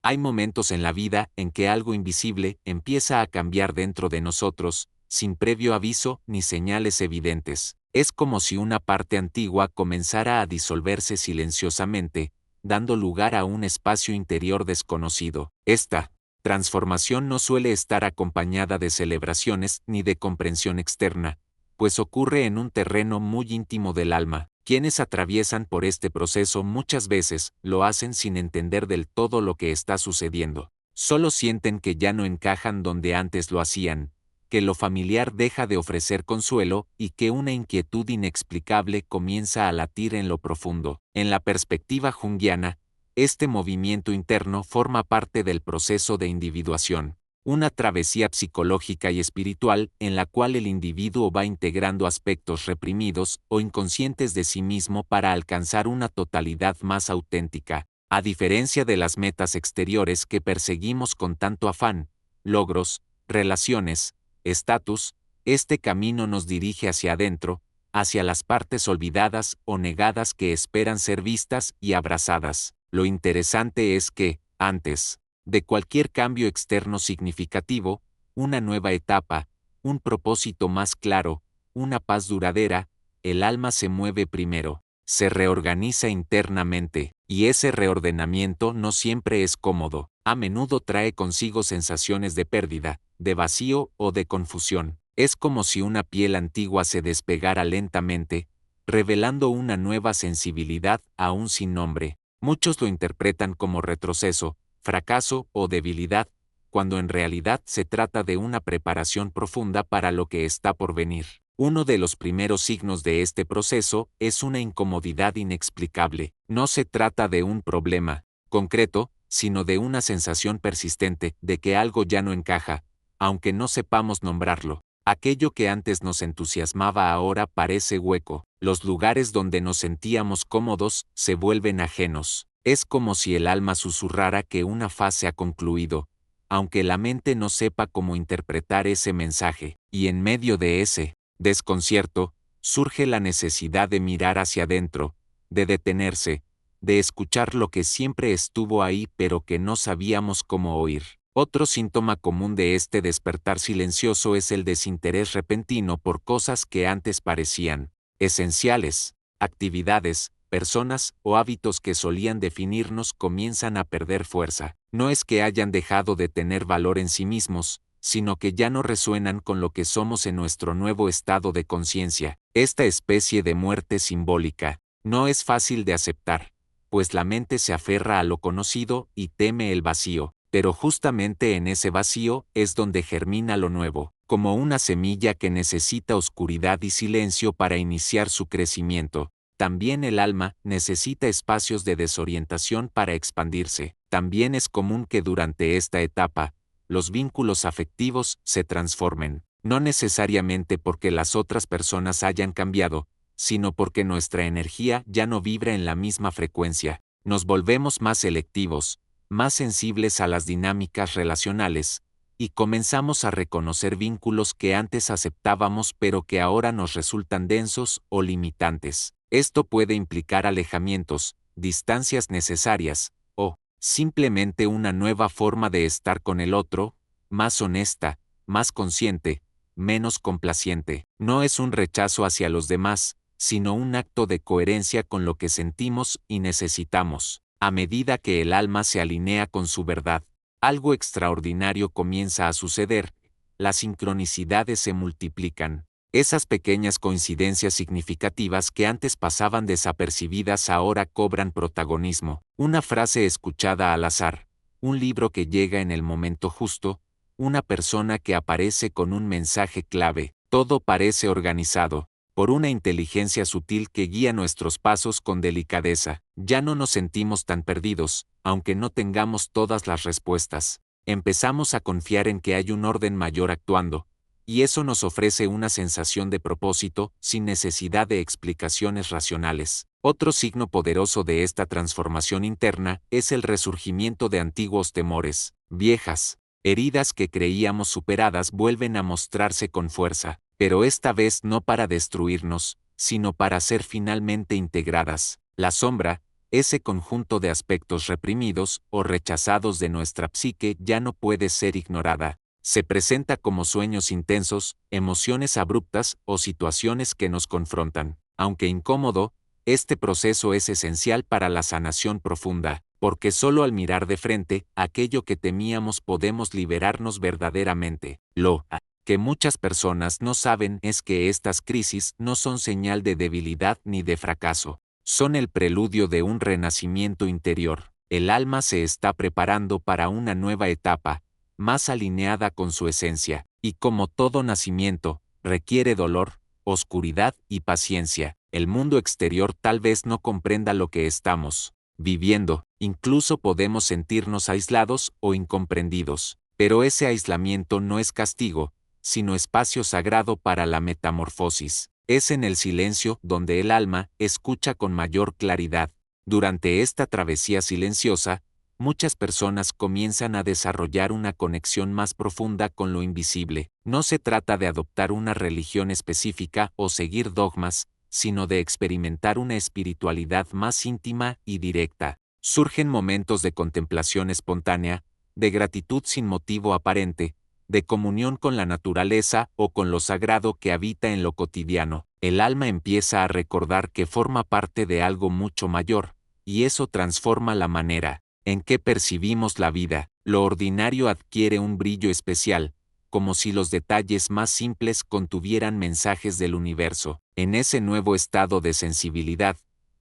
Hay momentos en la vida en que algo invisible empieza a cambiar dentro de nosotros, sin previo aviso ni señales evidentes. Es como si una parte antigua comenzara a disolverse silenciosamente, dando lugar a un espacio interior desconocido. Esta transformación no suele estar acompañada de celebraciones ni de comprensión externa, pues ocurre en un terreno muy íntimo del alma. Quienes atraviesan por este proceso muchas veces lo hacen sin entender del todo lo que está sucediendo. Solo sienten que ya no encajan donde antes lo hacían, que lo familiar deja de ofrecer consuelo y que una inquietud inexplicable comienza a latir en lo profundo. En la perspectiva junguiana, este movimiento interno forma parte del proceso de individuación, una travesía psicológica y espiritual en la cual el individuo va integrando aspectos reprimidos o inconscientes de sí mismo para alcanzar una totalidad más auténtica. A diferencia de las metas exteriores que perseguimos con tanto afán, logros, relaciones, estatus, este camino nos dirige hacia adentro, hacia las partes olvidadas o negadas que esperan ser vistas y abrazadas. Lo interesante es que, antes de cualquier cambio externo significativo, una nueva etapa, un propósito más claro, una paz duradera, el alma se mueve primero, se reorganiza internamente, y ese reordenamiento no siempre es cómodo. A menudo trae consigo sensaciones de pérdida, de vacío o de confusión. Es como si una piel antigua se despegara lentamente, revelando una nueva sensibilidad aún sin nombre. Muchos lo interpretan como retroceso, fracaso o debilidad, cuando en realidad se trata de una preparación profunda para lo que está por venir. Uno de los primeros signos de este proceso es una incomodidad inexplicable. No se trata de un problema concreto, sino de una sensación persistente de que algo ya no encaja, aunque no sepamos nombrarlo. Aquello que antes nos entusiasmaba ahora parece hueco. Los lugares donde nos sentíamos cómodos se vuelven ajenos. Es como si el alma susurrara que una fase ha concluido, aunque la mente no sepa cómo interpretar ese mensaje. Y en medio de ese desconcierto, surge la necesidad de mirar hacia adentro, de detenerse, de escuchar lo que siempre estuvo ahí pero que no sabíamos cómo oír. Otro síntoma común de este despertar silencioso es el desinterés repentino por cosas que antes parecían esenciales. Actividades, personas o hábitos que solían definirnos comienzan a perder fuerza. No es que hayan dejado de tener valor en sí mismos, sino que ya no resuenan con lo que somos en nuestro nuevo estado de conciencia. Esta especie de muerte simbólica no es fácil de aceptar, pues la mente se aferra a lo conocido y teme el vacío. Pero justamente en ese vacío es donde germina lo nuevo, como una semilla que necesita oscuridad y silencio para iniciar su crecimiento. También el alma necesita espacios de desorientación para expandirse. También es común que durante esta etapa, los vínculos afectivos se transformen, no necesariamente porque las otras personas hayan cambiado, sino porque nuestra energía ya no vibra en la misma frecuencia. Nos volvemos más selectivos, más sensibles a las dinámicas relacionales, y comenzamos a reconocer vínculos que antes aceptábamos pero que ahora nos resultan densos o limitantes. Esto puede implicar alejamientos, distancias necesarias, o simplemente una nueva forma de estar con el otro, más honesta, más consciente, menos complaciente. No es un rechazo hacia los demás, sino un acto de coherencia con lo que sentimos y necesitamos. A medida que el alma se alinea con su verdad, algo extraordinario comienza a suceder, las sincronicidades se multiplican. Esas pequeñas coincidencias significativas que antes pasaban desapercibidas ahora cobran protagonismo. Una frase escuchada al azar, un libro que llega en el momento justo, una persona que aparece con un mensaje clave, todo parece organizado por una inteligencia sutil que guía nuestros pasos con delicadeza. Ya no nos sentimos tan perdidos, aunque no tengamos todas las respuestas. Empezamos a confiar en que hay un orden mayor actuando, y eso nos ofrece una sensación de propósito, sin necesidad de explicaciones racionales. Otro signo poderoso de esta transformación interna es el resurgimiento de antiguos temores. Viejas heridas que creíamos superadas vuelven a mostrarse con fuerza, pero esta vez no para destruirnos, sino para ser finalmente integradas. La sombra, ese conjunto de aspectos reprimidos o rechazados de nuestra psique ya no puede ser ignorada. Se presenta como sueños intensos, emociones abruptas o situaciones que nos confrontan. Aunque incómodo, este proceso es esencial para la sanación profunda, porque solo al mirar de frente aquello que temíamos podemos liberarnos verdaderamente. Lo que muchas personas no saben es que estas crisis no son señal de debilidad ni de fracaso. Son el preludio de un renacimiento interior. El alma se está preparando para una nueva etapa, más alineada con su esencia, y como todo nacimiento, requiere dolor, oscuridad y paciencia. El mundo exterior tal vez no comprenda lo que estamos viviendo, incluso podemos sentirnos aislados o incomprendidos, pero ese aislamiento no es castigo, sino espacio sagrado para la metamorfosis. Es en el silencio donde el alma escucha con mayor claridad. Durante esta travesía silenciosa, muchas personas comienzan a desarrollar una conexión más profunda con lo invisible. No se trata de adoptar una religión específica o seguir dogmas, sino de experimentar una espiritualidad más íntima y directa. Surgen momentos de contemplación espontánea, de gratitud sin motivo aparente, de comunión con la naturaleza o con lo sagrado que habita en lo cotidiano. El alma empieza a recordar que forma parte de algo mucho mayor, y eso transforma la manera en que percibimos la vida. Lo ordinario adquiere un brillo especial, como si los detalles más simples contuvieran mensajes del universo. En ese nuevo estado de sensibilidad,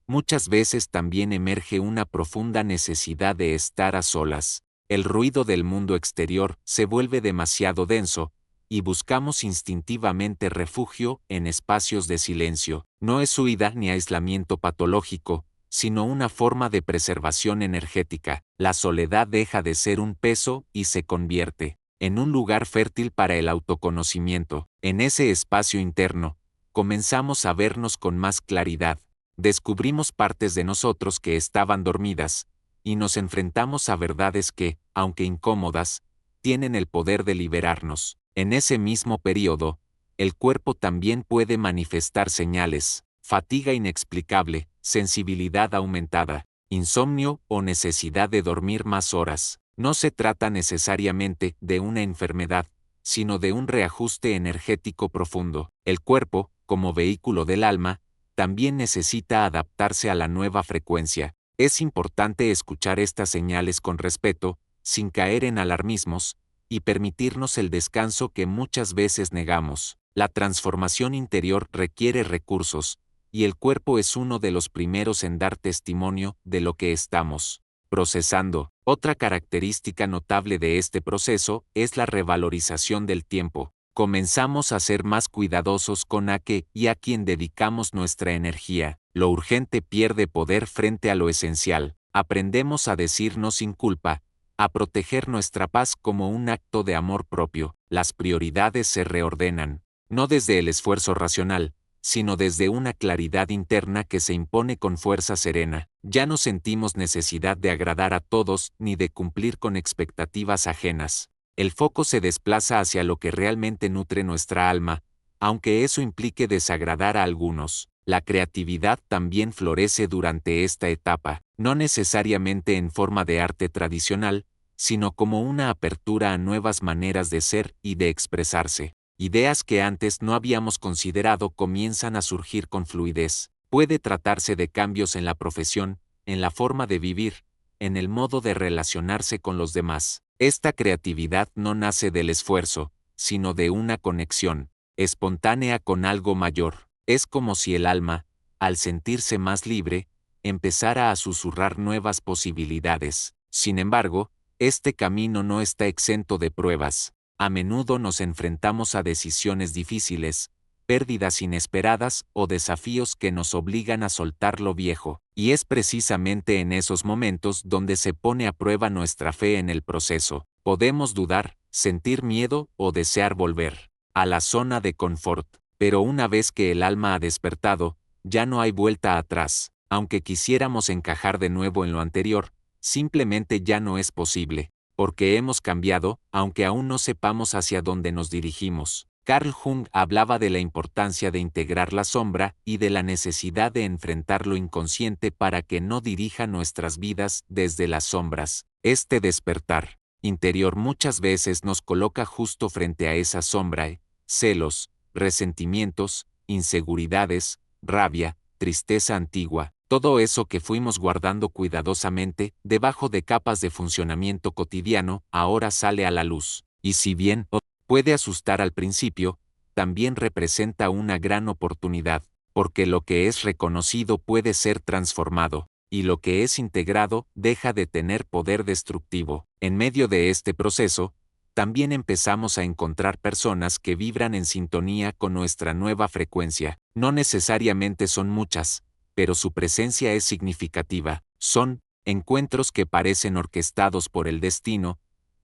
muchas veces también emerge una profunda necesidad de estar a solas. El ruido del mundo exterior se vuelve demasiado denso, y buscamos instintivamente refugio en espacios de silencio. No es huida ni aislamiento patológico, sino una forma de preservación energética. La soledad deja de ser un peso y se convierte en un lugar fértil para el autoconocimiento. En ese espacio interno, comenzamos a vernos con más claridad. Descubrimos partes de nosotros que estaban dormidas, y nos enfrentamos a verdades que, aunque incómodas, tienen el poder de liberarnos. En ese mismo periodo, el cuerpo también puede manifestar señales: fatiga inexplicable, sensibilidad aumentada, insomnio o necesidad de dormir más horas. No se trata necesariamente de una enfermedad, sino de un reajuste energético profundo. El cuerpo, como vehículo del alma, también necesita adaptarse a la nueva frecuencia. Es importante escuchar estas señales con respeto, sin caer en alarmismos, y permitirnos el descanso que muchas veces negamos. La transformación interior requiere recursos, y el cuerpo es uno de los primeros en dar testimonio de lo que estamos procesando. Otra característica notable de este proceso es la revalorización del tiempo. Comenzamos a ser más cuidadosos con a qué y a quién dedicamos nuestra energía. Lo urgente pierde poder frente a lo esencial. Aprendemos a decirnos sin culpa, a proteger nuestra paz como un acto de amor propio. Las prioridades se reordenan, no desde el esfuerzo racional, sino desde una claridad interna que se impone con fuerza serena. Ya no sentimos necesidad de agradar a todos ni de cumplir con expectativas ajenas. El foco se desplaza hacia lo que realmente nutre nuestra alma, aunque eso implique desagradar a algunos. La creatividad también florece durante esta etapa, no necesariamente en forma de arte tradicional, sino como una apertura a nuevas maneras de ser y de expresarse. Ideas que antes no habíamos considerado comienzan a surgir con fluidez. Puede tratarse de cambios en la profesión, en la forma de vivir, en el modo de relacionarse con los demás. Esta creatividad no nace del esfuerzo, sino de una conexión espontánea con algo mayor. Es como si el alma, al sentirse más libre, empezara a susurrar nuevas posibilidades. Sin embargo, este camino no está exento de pruebas. A menudo nos enfrentamos a decisiones difíciles, pérdidas inesperadas o desafíos que nos obligan a soltar lo viejo, y es precisamente en esos momentos donde se pone a prueba nuestra fe en el proceso. Podemos dudar, sentir miedo o desear volver a la zona de confort, pero una vez que el alma ha despertado, ya no hay vuelta atrás. Aunque quisiéramos encajar de nuevo en lo anterior, simplemente ya no es posible, porque hemos cambiado, aunque aún no sepamos hacia dónde nos dirigimos. Carl Jung hablaba de la importancia de integrar la sombra y de la necesidad de enfrentar lo inconsciente para que no dirija nuestras vidas desde las sombras. Este despertar interior muchas veces nos coloca justo frente a esa sombra, celos, resentimientos, inseguridades, rabia, tristeza antigua, todo eso que fuimos guardando cuidadosamente debajo de capas de funcionamiento cotidiano, ahora sale a la luz. Y si bien puede asustar al principio, también representa una gran oportunidad, porque lo que es reconocido puede ser transformado, y lo que es integrado deja de tener poder destructivo. En medio de este proceso, también empezamos a encontrar personas que vibran en sintonía con nuestra nueva frecuencia. No necesariamente son muchas, pero su presencia es significativa. Son encuentros que parecen orquestados por el destino,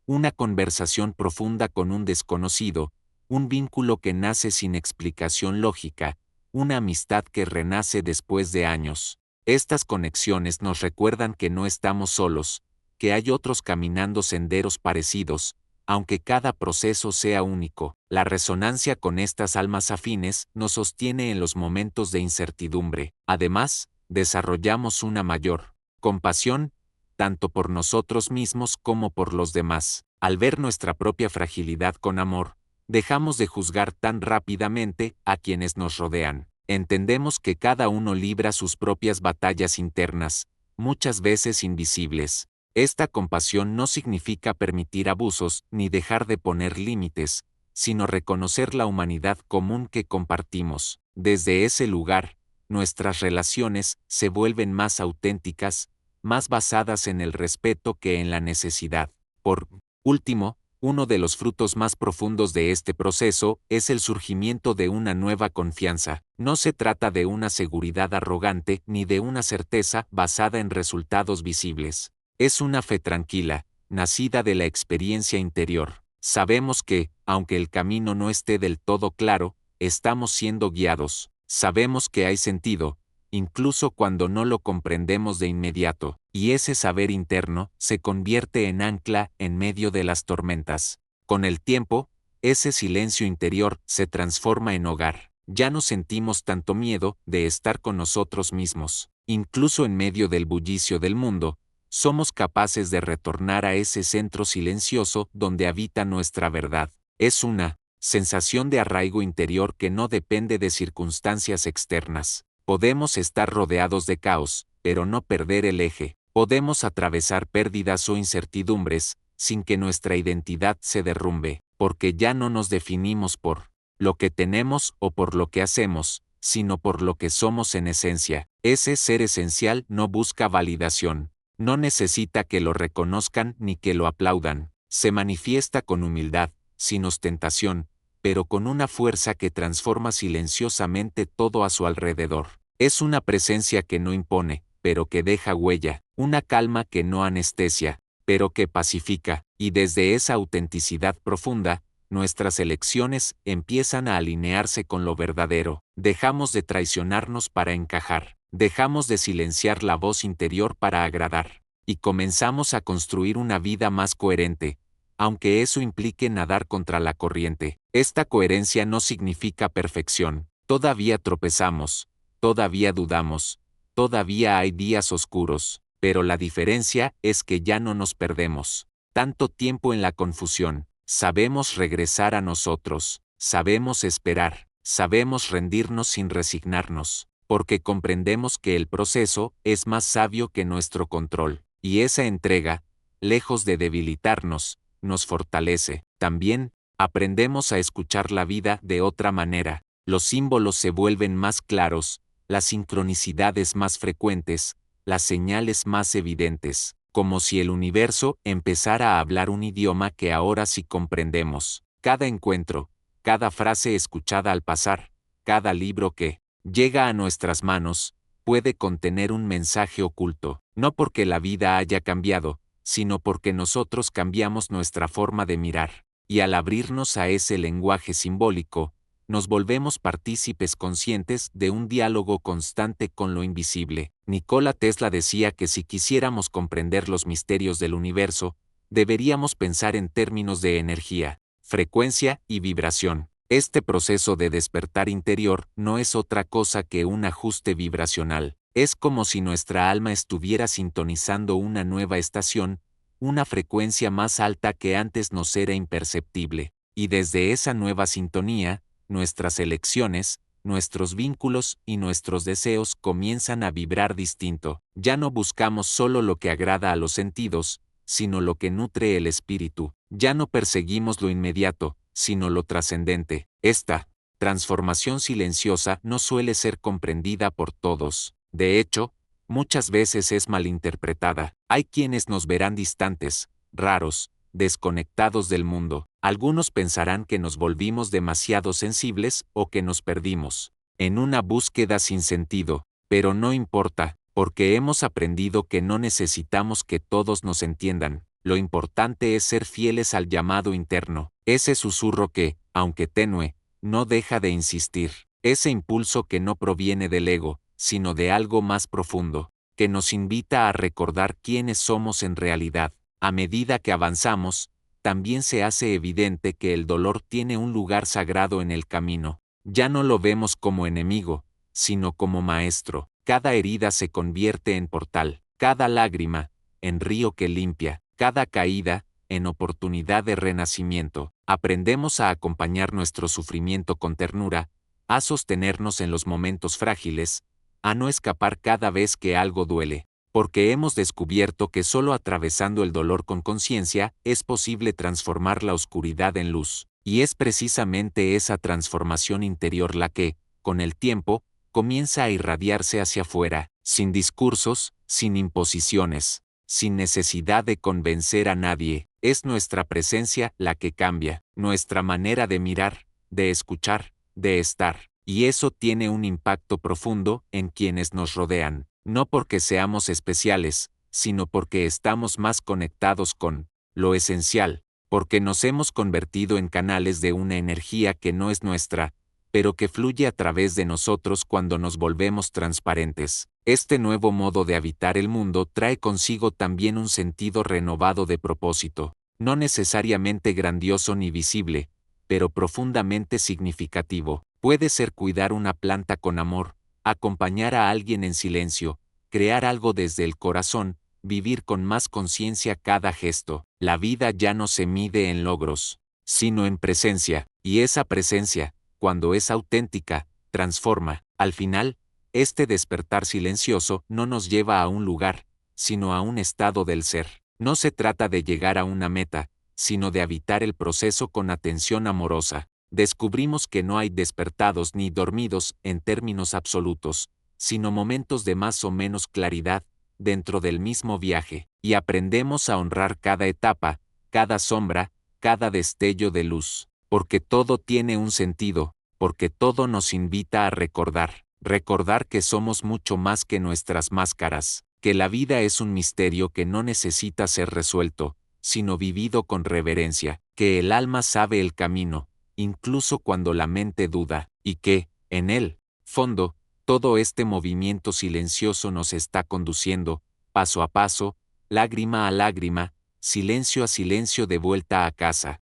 una conversación profunda con un desconocido, un vínculo que nace sin explicación lógica, una amistad que renace después de años. Estas conexiones nos recuerdan que no estamos solos, que hay otros caminando senderos parecidos, aunque cada proceso sea único. La resonancia con estas almas afines nos sostiene en los momentos de incertidumbre. Además, desarrollamos una mayor compasión, tanto por nosotros mismos como por los demás. Al ver nuestra propia fragilidad con amor, dejamos de juzgar tan rápidamente a quienes nos rodean. Entendemos que cada uno libra sus propias batallas internas, muchas veces invisibles. Esta compasión no significa permitir abusos ni dejar de poner límites, sino reconocer la humanidad común que compartimos. Desde ese lugar, nuestras relaciones se vuelven más auténticas, más basadas en el respeto que en la necesidad. Por último, uno de los frutos más profundos de este proceso es el surgimiento de una nueva confianza. No se trata de una seguridad arrogante ni de una certeza basada en resultados visibles. Es una fe tranquila, nacida de la experiencia interior. Sabemos que, aunque el camino no esté del todo claro, estamos siendo guiados. Sabemos que hay sentido, incluso cuando no lo comprendemos de inmediato, y ese saber interno se convierte en ancla en medio de las tormentas. Con el tiempo, ese silencio interior se transforma en hogar. Ya no sentimos tanto miedo de estar con nosotros mismos. Incluso en medio del bullicio del mundo, somos capaces de retornar a ese centro silencioso donde habita nuestra verdad. Es una sensación de arraigo interior que no depende de circunstancias externas. Podemos estar rodeados de caos, pero no perder el eje. Podemos atravesar pérdidas o incertidumbres, sin que nuestra identidad se derrumbe, porque ya no nos definimos por lo que tenemos o por lo que hacemos, sino por lo que somos en esencia. Ese ser esencial no busca validación. No necesita que lo reconozcan ni que lo aplaudan. Se manifiesta con humildad, sin ostentación, pero con una fuerza que transforma silenciosamente todo a su alrededor. Es una presencia que no impone, pero que deja huella, una calma que no anestesia, pero que pacifica, y desde esa autenticidad profunda, nuestras elecciones empiezan a alinearse con lo verdadero. Dejamos de traicionarnos para encajar. Dejamos de silenciar la voz interior para agradar, y comenzamos a construir una vida más coherente, aunque eso implique nadar contra la corriente. Esta coherencia no significa perfección. Todavía tropezamos, todavía dudamos, todavía hay días oscuros, pero la diferencia es que ya no nos perdemos tanto tiempo en la confusión. Sabemos regresar a nosotros, sabemos esperar, sabemos rendirnos sin resignarnos, porque comprendemos que el proceso es más sabio que nuestro control, y esa entrega, lejos de debilitarnos, nos fortalece. También, aprendemos a escuchar la vida de otra manera. Los símbolos se vuelven más claros, las sincronicidades más frecuentes, las señales más evidentes, como si el universo empezara a hablar un idioma que ahora sí comprendemos. Cada encuentro, cada frase escuchada al pasar, cada libro que llega a nuestras manos, puede contener un mensaje oculto, no porque la vida haya cambiado, sino porque nosotros cambiamos nuestra forma de mirar, y al abrirnos a ese lenguaje simbólico, nos volvemos partícipes conscientes de un diálogo constante con lo invisible. Nikola Tesla decía que si quisiéramos comprender los misterios del universo, deberíamos pensar en términos de energía, frecuencia y vibración. Este proceso de despertar interior no es otra cosa que un ajuste vibracional. Es como si nuestra alma estuviera sintonizando una nueva estación, una frecuencia más alta que antes nos era imperceptible. Y desde esa nueva sintonía, nuestras elecciones, nuestros vínculos y nuestros deseos comienzan a vibrar distinto. Ya no buscamos solo lo que agrada a los sentidos, sino lo que nutre el espíritu. Ya no perseguimos lo inmediato, sino lo trascendente. Esta transformación silenciosa no suele ser comprendida por todos. De hecho, muchas veces es malinterpretada. Hay quienes nos verán distantes, raros, desconectados del mundo. Algunos pensarán que nos volvimos demasiado sensibles o que nos perdimos en una búsqueda sin sentido, pero no importa, porque hemos aprendido que no necesitamos que todos nos entiendan. Lo importante es ser fieles al llamado interno, ese susurro que, aunque tenue, no deja de insistir, ese impulso que no proviene del ego, sino de algo más profundo, que nos invita a recordar quiénes somos en realidad. A medida que avanzamos, también se hace evidente que el dolor tiene un lugar sagrado en el camino. Ya no lo vemos como enemigo, sino como maestro. Cada herida se convierte en portal, cada lágrima, en río que limpia, cada caída, en oportunidad de renacimiento. Aprendemos a acompañar nuestro sufrimiento con ternura, a sostenernos en los momentos frágiles, a no escapar cada vez que algo duele, porque hemos descubierto que solo atravesando el dolor con conciencia es posible transformar la oscuridad en luz, y es precisamente esa transformación interior la que, con el tiempo, comienza a irradiarse hacia afuera, sin discursos, sin imposiciones, sin necesidad de convencer a nadie. Es nuestra presencia la que cambia, nuestra manera de mirar, de escuchar, de estar. Y eso tiene un impacto profundo en quienes nos rodean, no porque seamos especiales, sino porque estamos más conectados con lo esencial, porque nos hemos convertido en canales de una energía que no es nuestra, pero que fluye a través de nosotros cuando nos volvemos transparentes. Este nuevo modo de habitar el mundo trae consigo también un sentido renovado de propósito, no necesariamente grandioso ni visible, pero profundamente significativo. Puede ser cuidar una planta con amor, acompañar a alguien en silencio, crear algo desde el corazón, vivir con más conciencia cada gesto. La vida ya no se mide en logros, sino en presencia, y esa presencia, cuando es auténtica, transforma. Al final, este despertar silencioso no nos lleva a un lugar, sino a un estado del ser. No se trata de llegar a una meta, sino de habitar el proceso con atención amorosa. Descubrimos que no hay despertados ni dormidos en términos absolutos, sino momentos de más o menos claridad dentro del mismo viaje, y aprendemos a honrar cada etapa, cada sombra, cada destello de luz, porque todo tiene un sentido, porque todo nos invita a recordar que somos mucho más que nuestras máscaras, que la vida es un misterio que no necesita ser resuelto, sino vivido con reverencia, que el alma sabe el camino, incluso cuando la mente duda, y que, en el fondo, todo este movimiento silencioso nos está conduciendo, paso a paso, lágrima a lágrima, silencio a silencio de vuelta a casa.